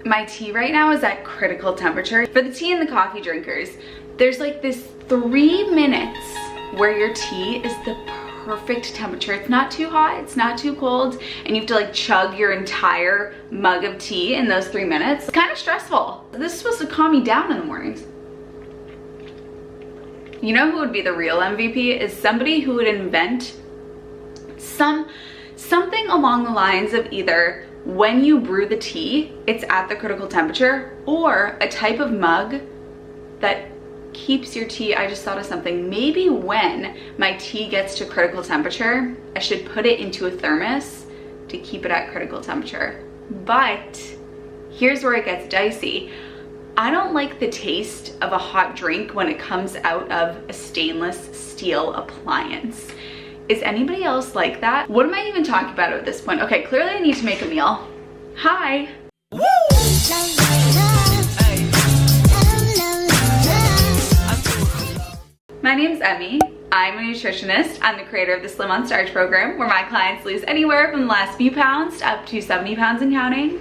My tea right now is at critical temperature. For the tea and the coffee drinkers, there's like this 3 minutes where your tea is the perfect temperature. It's not too hot, it's not too cold, and you have to like chug your entire mug of tea in those 3 minutes. It's kind of stressful. This is supposed to calm me down in the mornings. You know who would be the real MVP is somebody who would invent something along the lines of either when you brew the tea, it's at the critical temperature, or a type of mug that keeps your tea. I just thought of something. Maybe when my tea gets to critical temperature, I should put it into a thermos to keep it at critical temperature. But here's where it gets dicey. I don't like the taste of a hot drink when it comes out of a stainless steel appliance. Is anybody else like that? What am I even talking about at this point? Okay, clearly I need to make a meal. Hi. Woo! My name's Emmie. I'm a nutritionist. I'm the creator of the Slim on Starch program, where my clients lose anywhere from the last few pounds to up to 70 pounds and counting.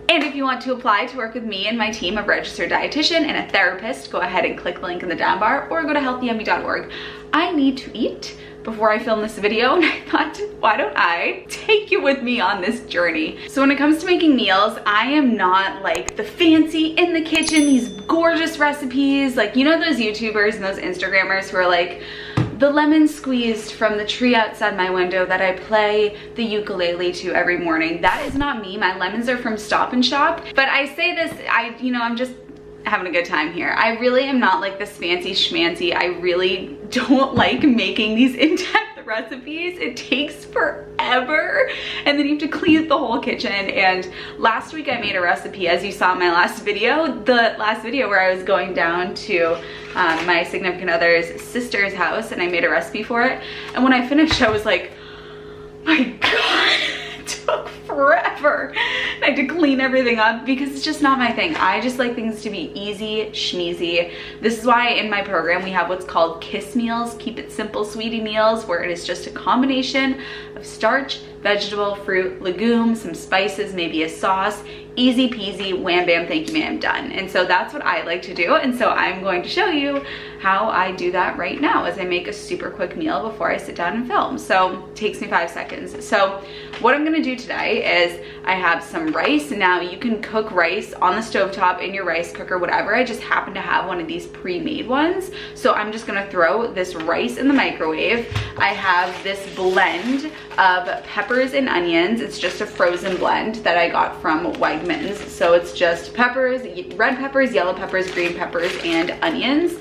And if you want to apply to work with me and my team of registered dietitian and a therapist, go ahead and click the link in the down bar or go to healthymmy.org. I need to eat before I film this video, and I thought, why don't I take you with me on this journey? So when it comes to making meals, I am not like the fancy in the kitchen, these gorgeous recipes, like, you know those YouTubers and those Instagrammers who are like, the lemon squeezed from the tree outside my window that I play the ukulele to every morning. That is not me. My lemons are from Stop and Shop. But I say this, I'm just having a good time here. I really am not like this fancy schmancy. I really don't like making these in-depth recipes. It takes forever, and then you have to clean the whole kitchen. And last week I made a recipe, as you saw in my last video, where I was going down to my significant other's sister's house, and I made a recipe for it. And when I finished, I was like, my God, it took forever. I had to clean everything up because it's just not my thing. I just like things to be easy, schmeezy. This is why in my program we have what's called KISS meals, keep it simple sweetie meals, where it is just a combination of starch, vegetable, fruit, legumes, some spices, maybe a sauce, easy peasy, wham bam, thank you ma'am, done. And so that's what I like to do. And so I'm going to show you how I do that right now as I make a super quick meal before I sit down and film. So it takes me 5 seconds. So what I'm gonna do today is I have some rice. Now you can cook rice on the stovetop in your rice cooker, whatever. I just happen to have one of these pre-made ones. So I'm just gonna throw this rice in the microwave. I have this blend of peppers and onions. It's just a frozen blend that I got from Wegmans. So it's just peppers, red peppers, yellow peppers, green peppers, and onions,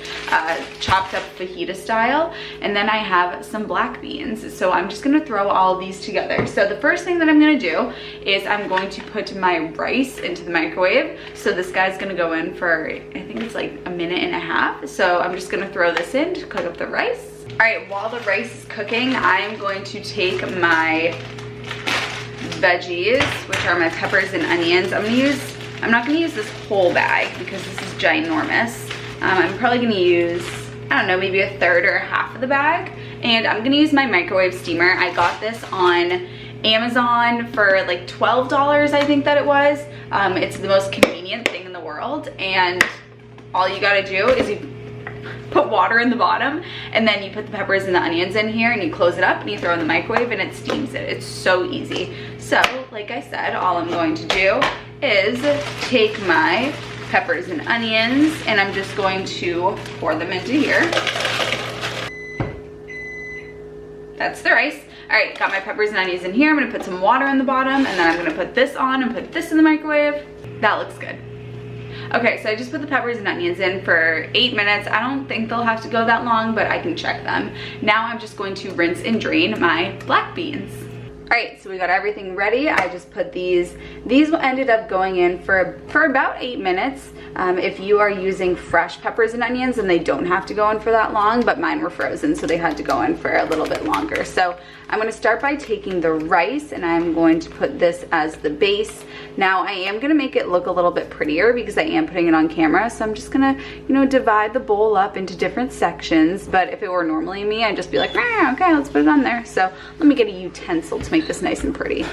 chopped up fajita style. And then I have some black beans. So I'm just gonna throw all of these together. So the first thing that I'm gonna do is I'm going to put my rice into the microwave. So this guy's gonna go in for, I think it's like 1.5 minutes. So I'm just gonna throw this in to cook up the rice. All right, while the rice is cooking, I'm going to take my veggies, which are my peppers and onions. I'm not gonna use this whole bag because this is ginormous. I'm probably gonna use, I don't know, maybe 1/3 or 1/2 of the bag. And I'm gonna use my microwave steamer. I got this on Amazon for like $12, I think that it was. It's the most convenient thing in the world. And all you gotta do is you put water in the bottom, and then you put the peppers and the onions in here, and you close it up and you throw in the microwave and it steams it. It's so easy. So like I said, all I'm going to do is take my peppers and onions, and I'm just going to pour them into here. That's the rice. All right, got my peppers and onions in here. I'm gonna put some water in the bottom, and then I'm gonna put this on and put this in the microwave. That looks good. Okay, so I just put the peppers and onions in for 8 minutes. I don't think they'll have to go that long, but I can check them. Now I'm just going to rinse and drain my black beans. All right, so we got everything ready. I just put these ended up going in for about 8 minutes. If you are using fresh peppers and onions, then they don't have to go in for that long, but mine were frozen, so they had to go in for a little bit longer. So I'm gonna start by taking the rice, and I'm going to put this as the base. Now I am gonna make it look a little bit prettier because I am putting it on camera, so I'm just gonna, divide the bowl up into different sections. But if it were normally me, I'd just be like, okay, let's put it on there. So let me get a utensil to make this nice and pretty.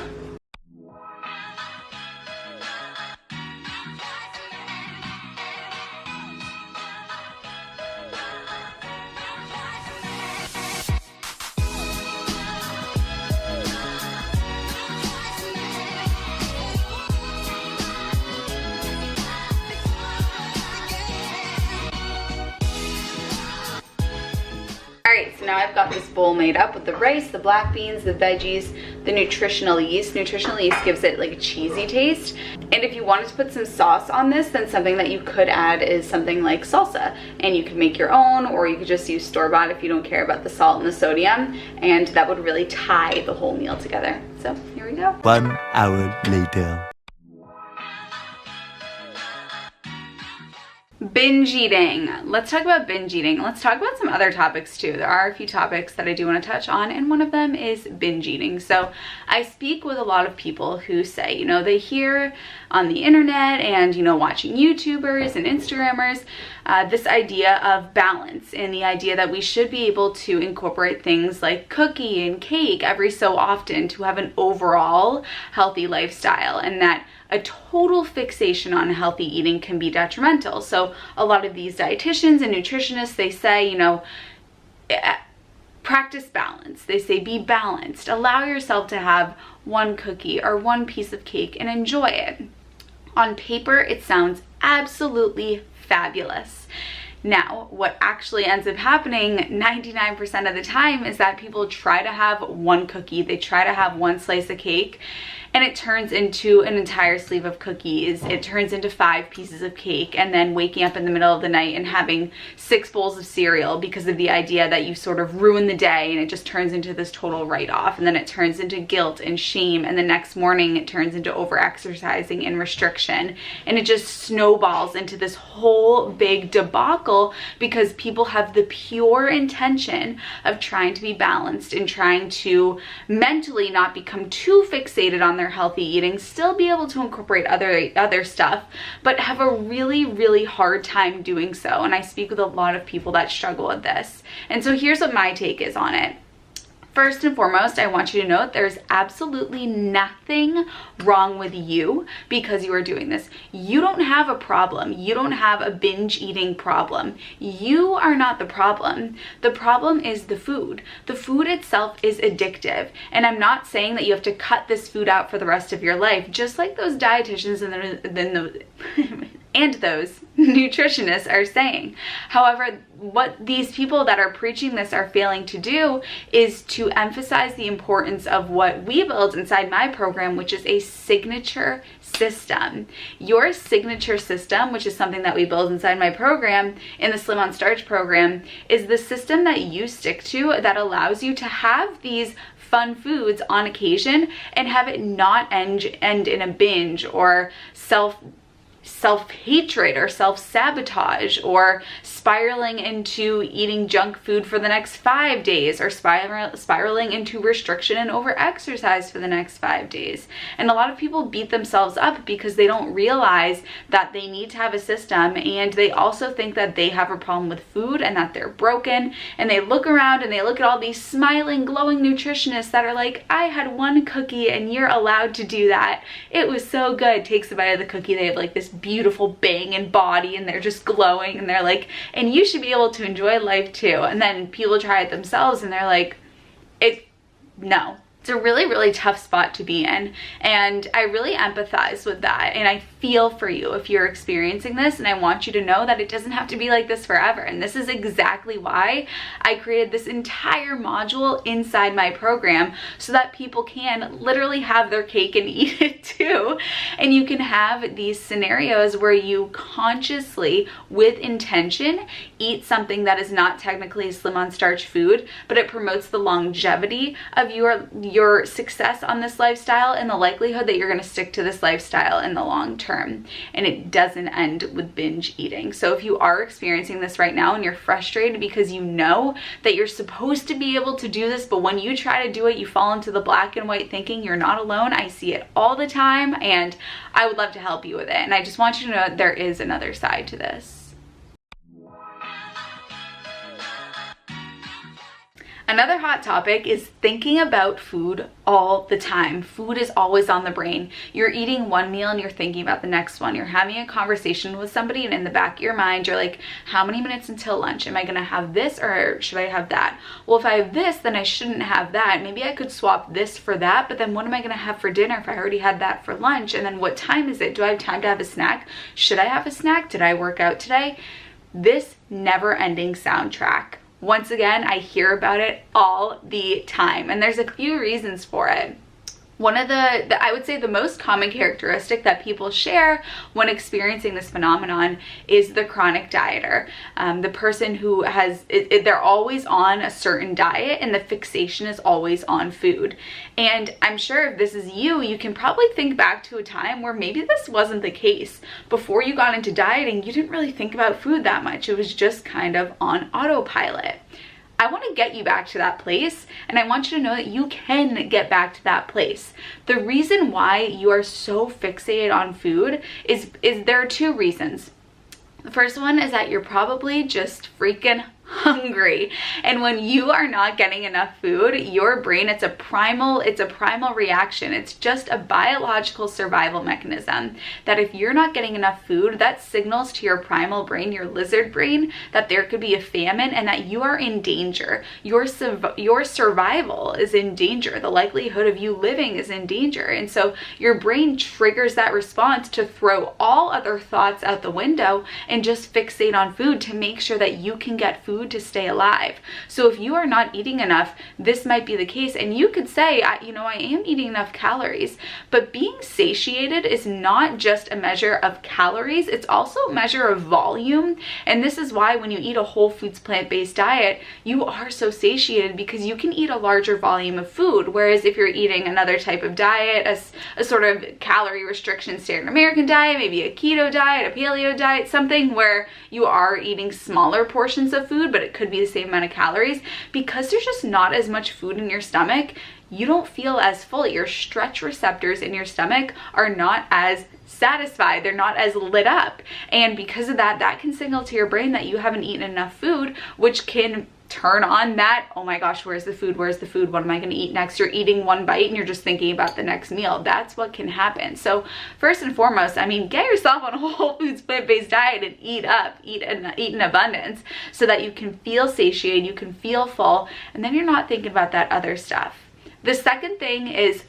So now I've got this bowl made up with the rice, the black beans, the veggies, the nutritional yeast. Nutritional yeast gives it like a cheesy taste. And if you wanted to put some sauce on this, then something that you could add is something like salsa. And you could make your own, or you could just use store-bought if you don't care about the salt and the sodium. And that would really tie the whole meal together. So here we go. 1 hour later. Binge eating. Let's talk about binge eating. Let's talk about some other topics too. There are a few topics that I do want to touch on, and one of them is binge eating. So I speak with a lot of people who say, you know, they hear on the internet and, you know, watching YouTubers and Instagrammers, this idea of balance and the idea that we should be able to incorporate things like cookie and cake every so often to have an overall healthy lifestyle, and that a total fixation on healthy eating can be detrimental. So a lot of these dietitians and nutritionists, they say, you know, practice balance. They say be balanced. Allow yourself to have one cookie or one piece of cake and enjoy it. On paper, it sounds absolutely fabulous. Now, what actually ends up happening 99% of the time is that people try to have one cookie, they try to have one slice of cake, and it turns into an entire sleeve of cookies. It turns into 5 pieces of cake, and then waking up in the middle of the night and having 6 bowls of cereal because of the idea that you sort of ruin the day, and it just turns into this total write-off, and then it turns into guilt and shame, and the next morning it turns into over-exercising and restriction, and it just snowballs into this whole big debacle because people have the pure intention of trying to be balanced and trying to mentally not become too fixated on their healthy eating, still be able to incorporate other stuff, but have a really hard time doing so. And I speak with a lot of people that struggle with this. And so here's what my take is on it. First and foremost, I want you to know there's absolutely nothing wrong with you because you are doing this. You don't have a problem. You don't have a binge eating problem. You are not the problem. The problem is the food. The food itself is addictive. And I'm not saying that you have to cut this food out for the rest of your life, just like those dietitians and those nutritionists are saying. However, what these people that are preaching this are failing to do is to emphasize the importance of what we build inside my program, which is a signature system. Your signature system, which is something that we build inside my program, in the Slim on Starch program, is the system that you stick to that allows you to have these fun foods on occasion and have it not end in a binge or self-hatred or self-sabotage or spiraling into eating junk food for the next 5 days or spiraling into restriction and over-exercise for the next 5 days. And a lot of people beat themselves up because they don't realize that they need to have a system, and they also think that they have a problem with food and that they're broken, and they look around and they look at all these smiling, glowing nutritionists that are like, I had one cookie and you're allowed to do that. It was so good. Takes a bite of the cookie, they have like this beautiful banging body and they're just glowing, and they're like, and you should be able to enjoy life too. And then people try it themselves and they're like, no. It's a really tough spot to be in, and I really empathize with that, and I feel for you if you're experiencing this, and I want you to know that it doesn't have to be like this forever. And this is exactly why I created this entire module inside my program, so that people can literally have their cake and eat it too. And you can have these scenarios where you consciously, with intention, eat something that is not technically Slim on Starch food, but it promotes the longevity of your success on this lifestyle and the likelihood that you're going to stick to this lifestyle in the long term. And it doesn't end with binge eating. So if you are experiencing this right now and you're frustrated because you know that you're supposed to be able to do this, but when you try to do it, you fall into the black and white thinking, you're not alone. I see it all the time, and I would love to help you with it. And I just want you to know that there is another side to this. Another hot topic is thinking about food all the time. Food is always on the brain. You're eating one meal and you're thinking about the next one. You're having a conversation with somebody, and in the back of your mind, you're like, how many minutes until lunch? Am I gonna have this or should I have that? Well, if I have this, then I shouldn't have that. Maybe I could swap this for that, but then what am I gonna have for dinner if I already had that for lunch? And then what time is it? Do I have time to have a snack? Should I have a snack? Did I work out today? This never-ending soundtrack Once again, I hear about it all the time, and there's a few reasons for it. One of the I would say the most common characteristic that people share when experiencing this phenomenon is the chronic dieter. The person who has, they're always on a certain diet and the fixation is always on food. And I'm sure if this is you, you can probably think back to a time where maybe this wasn't the case. Before you got into dieting, you didn't really think about food that much. It was just kind of on autopilot. I want to get you back to that place, and I want you to know that you can get back to that place. The reason why you are so fixated on food is there are two reasons. The first one is that you're probably just freaking hungry, and when you are not getting enough food, your brain, it's a primal reaction. It's just a biological survival mechanism that if you're not getting enough food, that signals to your primal brain, your lizard brain, that there could be a famine and that you are in danger. Your survival is in danger. The likelihood of you living is in danger. And so your brain triggers that response to throw all other thoughts out the window and just fixate on food to make sure that you can get food to stay alive. So if you are not eating enough, this might be the case. And you could say, I am eating enough calories, but being satiated is not just a measure of calories, it's also a measure of volume. And this is why when you eat a whole foods plant-based diet, you are so satiated because you can eat a larger volume of food. Whereas if you're eating another type of diet, a sort of calorie restriction standard American diet, maybe a keto diet, a paleo diet, something where you are eating smaller portions of food, but it could be the same amount of calories, because there's just not as much food in your stomach, you don't feel as full. Your stretch receptors in your stomach are not as satisfied, they're not as lit up, and because of that, that can signal to your brain that you haven't eaten enough food, which can turn on that, oh my gosh, where's the food, what am I going to eat next? You're eating one bite and you're just thinking about the next meal. That's what can happen. So first and foremost, get yourself on a whole foods plant-based diet and eat in abundance so that you can feel satiated, you can feel full, and then you're not thinking about that other stuff. The second thing is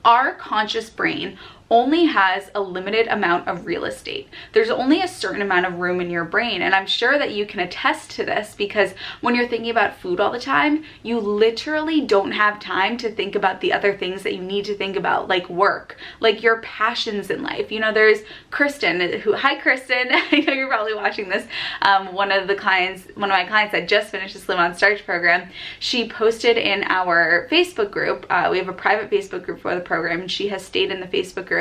our conscious brain only has a limited amount of real estate. There's only a certain amount of room in your brain, and I'm sure that you can attest to this because when you're thinking about food all the time, you literally don't have time to think about the other things that you need to think about, like work, like your passions in life. There's Kristen, hi Kristen, I know you're probably watching this. One of my clients that just finished the Slim on Starch program, she posted in our Facebook group, we have a private Facebook group for the program, and she has stayed in the Facebook group.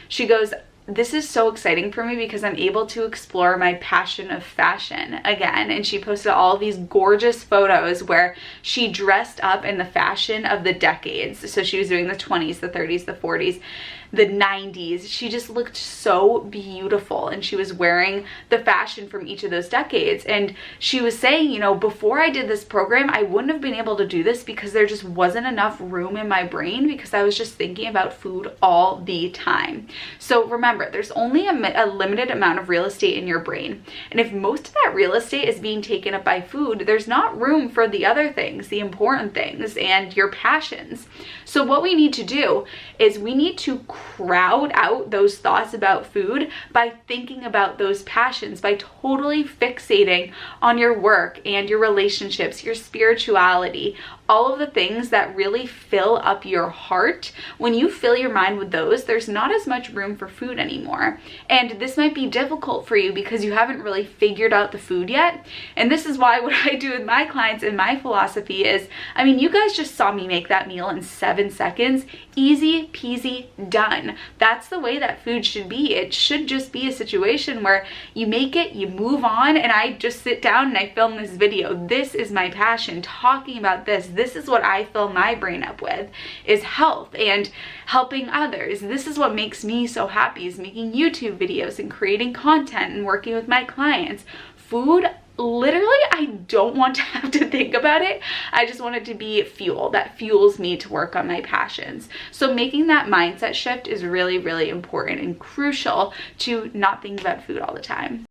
She goes, this is so exciting for me because I'm able to explore my passion of fashion again. And she posted all these gorgeous photos where she dressed up in the fashion of the decades. So she was doing the 20s, the 30s, the 40s, the 90s. She just looked so beautiful, and she was wearing the fashion from each of those decades. And she was saying, before I did this program, I wouldn't have been able to do this because there just wasn't enough room in my brain because I was just thinking about food all the time. So remember, there's only a limited amount of real estate in your brain. And if most of that real estate is being taken up by food, there's not room for the other things, the important things, and your passions. So what we need to do is we need to crowd out those thoughts about food by thinking about those passions, by totally fixating on your work and your relationships, your spirituality, all of the things that really fill up your heart. When you fill your mind with those, there's not as much room for food anymore. And this might be difficult for you because you haven't really figured out the food yet. And this is why what I do with my clients and my philosophy is, you guys just saw me make that meal in 7 seconds. Easy peasy, done. That's the way that food should be. It should just be a situation where you make it, you move on, and I just sit down and I film this video. This is my passion, talking about this. This is what I fill my brain up with, is health and helping others. This is what makes me so happy, is making YouTube videos and creating content and working with my clients. Food, literally, I don't want to have to think about it. I just want it to be fuel that fuels me to work on my passions. So making that mindset shift is really, really important and crucial to not think about food all the time.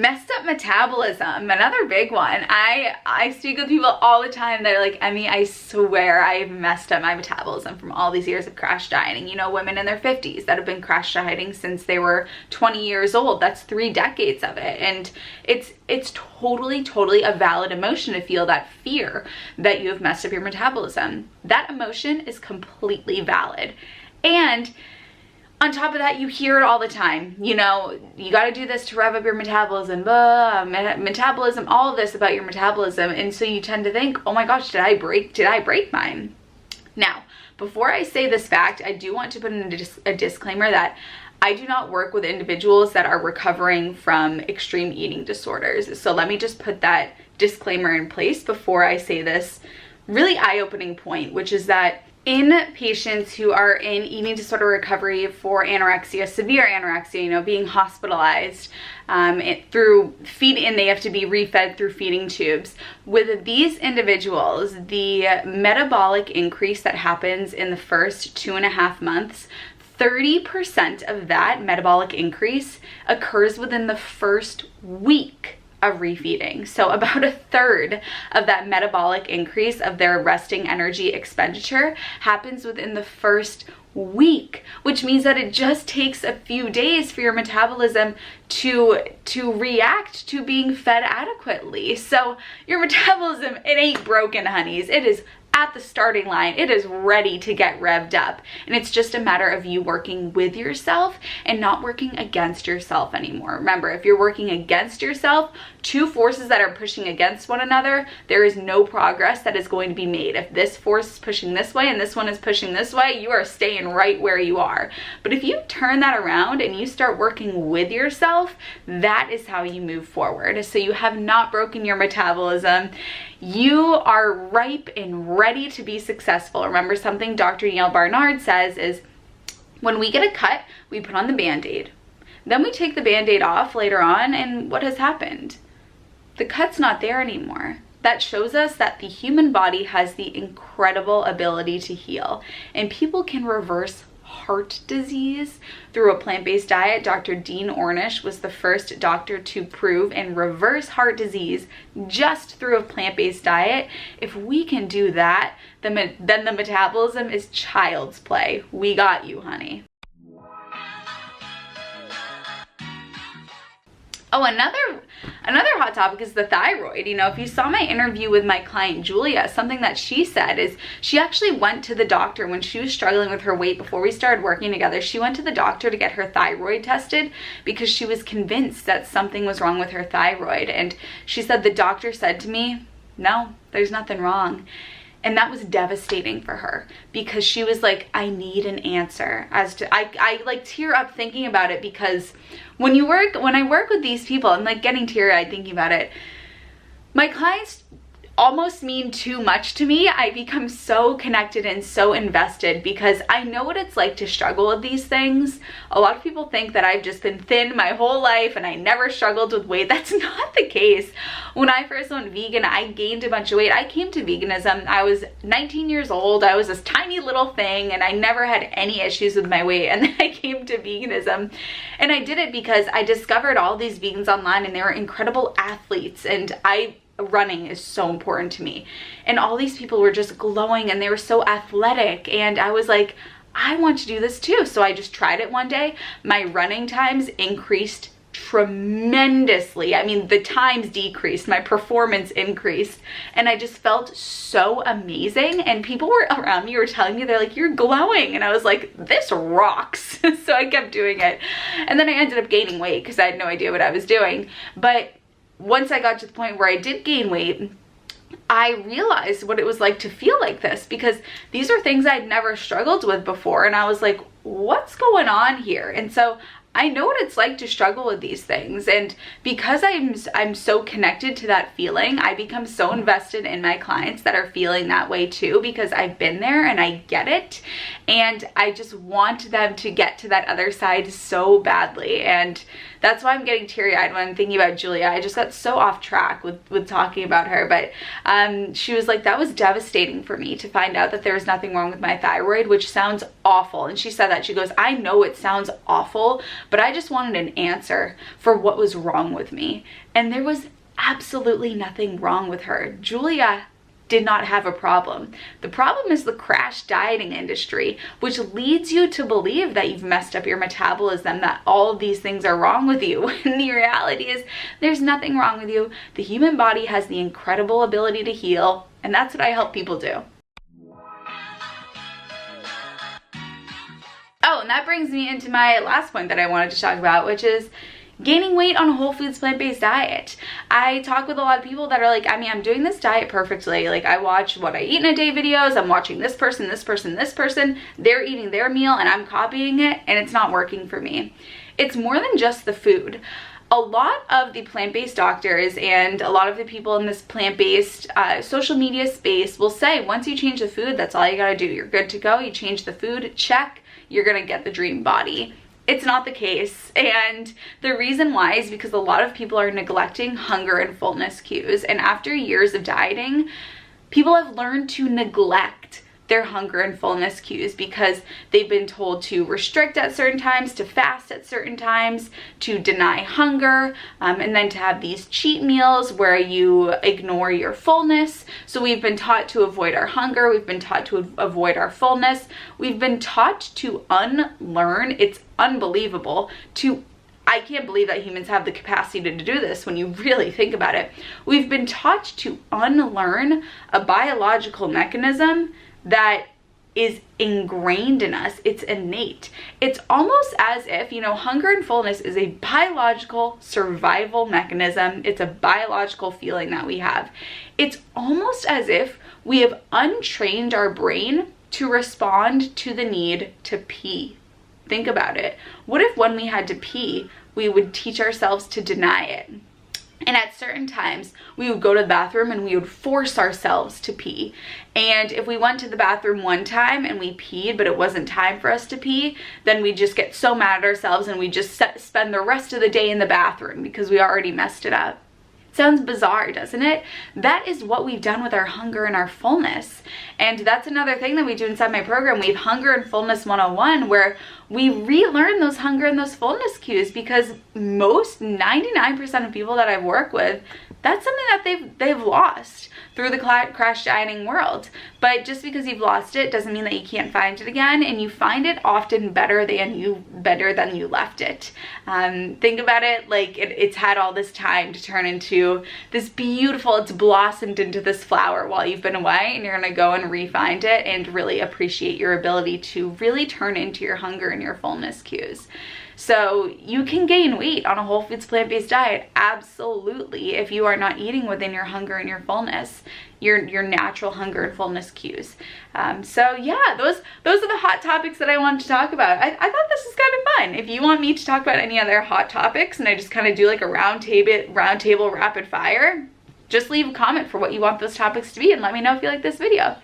Messed up metabolism, another big one. I speak with people all the time that are like, Emmie, I swear I've messed up my metabolism from all these years of crash dieting. You know, women in their 50s that have been crash dieting since they were 20 years old. That's 3 decades of it. And it's totally a valid emotion to feel that fear that you have messed up your metabolism. That emotion is completely valid. And on top of that, you hear it all the time. You know, you got to do this to rev up your metabolism, metabolism, all of this about your metabolism. And so you tend to think, oh my gosh, did I break mine? Now, before I say this fact, I do want to put in a disclaimer that I do not work with individuals that are recovering from extreme eating disorders. So let me just put that disclaimer in place before I say this really eye-opening point, which is that in patients who are in eating disorder recovery for anorexia, severe anorexia, you know, being hospitalized through feeding, they have to be refed through feeding tubes. With these individuals, the metabolic increase that happens in the first 2.5 months, 30% of that metabolic increase occurs within the first week of refeeding. So about 1/3 of that metabolic increase of their resting energy expenditure happens within the first week, which means that it just takes a few days for your metabolism to react to being fed adequately. So your metabolism, it ain't broken, honeys. It is at the starting line. It is ready to get revved up. And it's just a matter of you working with yourself and not working against yourself anymore. Remember, if you're working against yourself, 2 forces that are pushing against one another, there is no progress that is going to be made. If this force is pushing this way and this one is pushing this way, you are staying right where you are. But if you turn that around and you start working with yourself, that is how you move forward. So you have not broken your metabolism. You are ripe and ready to be successful. Remember, something Dr. Neil Barnard says is, when we get a cut, we put on the Band-Aid. Then we take the Band-Aid off later on, and what has happened? The cut's not there anymore. That shows us that the human body has the incredible ability to heal, and people can reverse heart disease through a plant-based diet. Dr. Dean Ornish was the first doctor to prove and reverse heart disease just through a plant-based diet. If we can do that, then the metabolism is child's play. We got you, honey. Oh, another hot topic is the thyroid. You know, if you saw my interview with my client Julia, something that she said is she actually went to the doctor when she was struggling with her weight before we started working together. She went to the doctor to get her thyroid tested because she was convinced that something was wrong with her thyroid. And she said, the doctor said to me, no, there's nothing wrong. And that was devastating for her because she was like, I need an answer. I like tear up thinking about it, because when I work with these people, I'm like getting teary-eyed thinking about it. My clients almost mean too much to me. I become so connected and so invested because I know what it's like to struggle with these things. A lot of people think that I've just been thin my whole life and I never struggled with weight. That's not the case. When I first went vegan, I gained a bunch of weight. I came to veganism. I was 19 years old. I was this tiny little thing and I never had any issues with my weight. And then I came to veganism, and I did it because I discovered all these vegans online and they were incredible athletes, and running is so important to me, and all these people were just glowing and they were so athletic, and I was like, I want to do this too. So I just tried it one day. My running times increased tremendously. I mean, the times decreased, my performance increased, and I just felt so amazing. And people were around me were telling me, they're like, you're glowing, and I was like, this rocks. So I kept doing it, and then I ended up gaining weight because I had no idea what I was doing. But once I got to the point where I did gain weight, I realized what it was like to feel like this, because these are things I'd never struggled with before, and I was like, what's going on here? And so I know what it's like to struggle with these things, and because I'm so connected to that feeling, I become so invested in my clients that are feeling that way too, because I've been there and I get it, and I just want them to get to that other side so badly. And that's why I'm getting teary-eyed when I'm thinking about Julia. I just got so off track with talking about her, but she was like, that was devastating for me to find out that there was nothing wrong with my thyroid, which sounds awful. And she said that, she goes, I know it sounds awful, but I just wanted an answer for what was wrong with me. And there was absolutely nothing wrong with her. Julia did not have a problem. The problem is the crash dieting industry, which leads you to believe that you've messed up your metabolism, that all of these things are wrong with you. And the reality is there's nothing wrong with you. The human body has the incredible ability to heal, and that's what I help people do. Oh, and that brings me into my last point that I wanted to talk about, which is gaining weight on a whole foods plant-based diet. I talk with a lot of people that are like, I mean, I'm doing this diet perfectly. Like, I watch what I eat in a day videos. I'm watching this person, this person, this person. They're eating their meal and I'm copying it, and it's not working for me. It's more than just the food. A lot of the plant-based doctors and a lot of the people in this plant-based social media space will say, once you change the food, that's all you gotta do. You're good to go. You change the food, check, you're gonna get the dream body. It's not the case, and the reason why is because a lot of people are neglecting hunger and fullness cues, and after years of dieting, people have learned to neglect their hunger and fullness cues because they've been told to restrict at certain times, to fast at certain times, to deny hunger, and then to have these cheat meals where you ignore your fullness. So we've been taught to avoid our hunger, we've been taught to avoid our fullness, we've been taught to unlearn. It's unbelievable. I can't believe that humans have the capacity to do this when you really think about it. We've been taught to unlearn a biological mechanism that is ingrained in us. It's innate. It's almost as if, you know, hunger and fullness is a biological survival mechanism. It's a biological feeling that we have. It's almost as if we have untrained our brain to respond to the need to pee. Think about it. What if when we had to pee, we would teach ourselves to deny it? And at certain times, we would go to the bathroom and we would force ourselves to pee. And if we went to the bathroom one time and we peed, but it wasn't time for us to pee, then we just get so mad at ourselves and we just spend the rest of the day in the bathroom because we already messed it up. Sounds bizarre, doesn't it? That is what we've done with our hunger and our fullness. And that's another thing that we do inside my program. We have Hunger and Fullness 101, where we relearn those hunger and those fullness cues, because most 99% of people that I've worked with, that's something that they've lost through the crash dieting world. But just because you've lost it doesn't mean that you can't find it again, and you find it often better than you left it. Think about it like it's had all this time to turn into this beautiful, it's blossomed into this flower while you've been away, and you're gonna go and re-find it and really appreciate your ability to really turn into your hunger and your fullness cues. So you can gain weight on a whole foods plant-based diet, absolutely, if you are not eating within your hunger and your fullness, your natural hunger and fullness cues. So yeah, those are the hot topics that I wanted to talk about. I thought this was kind of fun. If you want me to talk about any other hot topics and I just kind of do like a round table rapid fire, just leave a comment for what you want those topics to be and let me know if you like this video.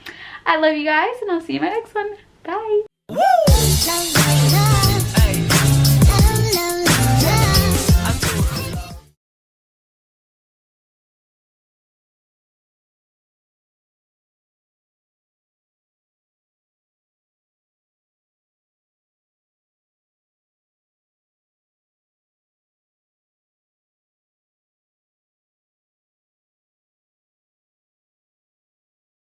I love you guys, and I'll see you in my next one. Bye. Woo!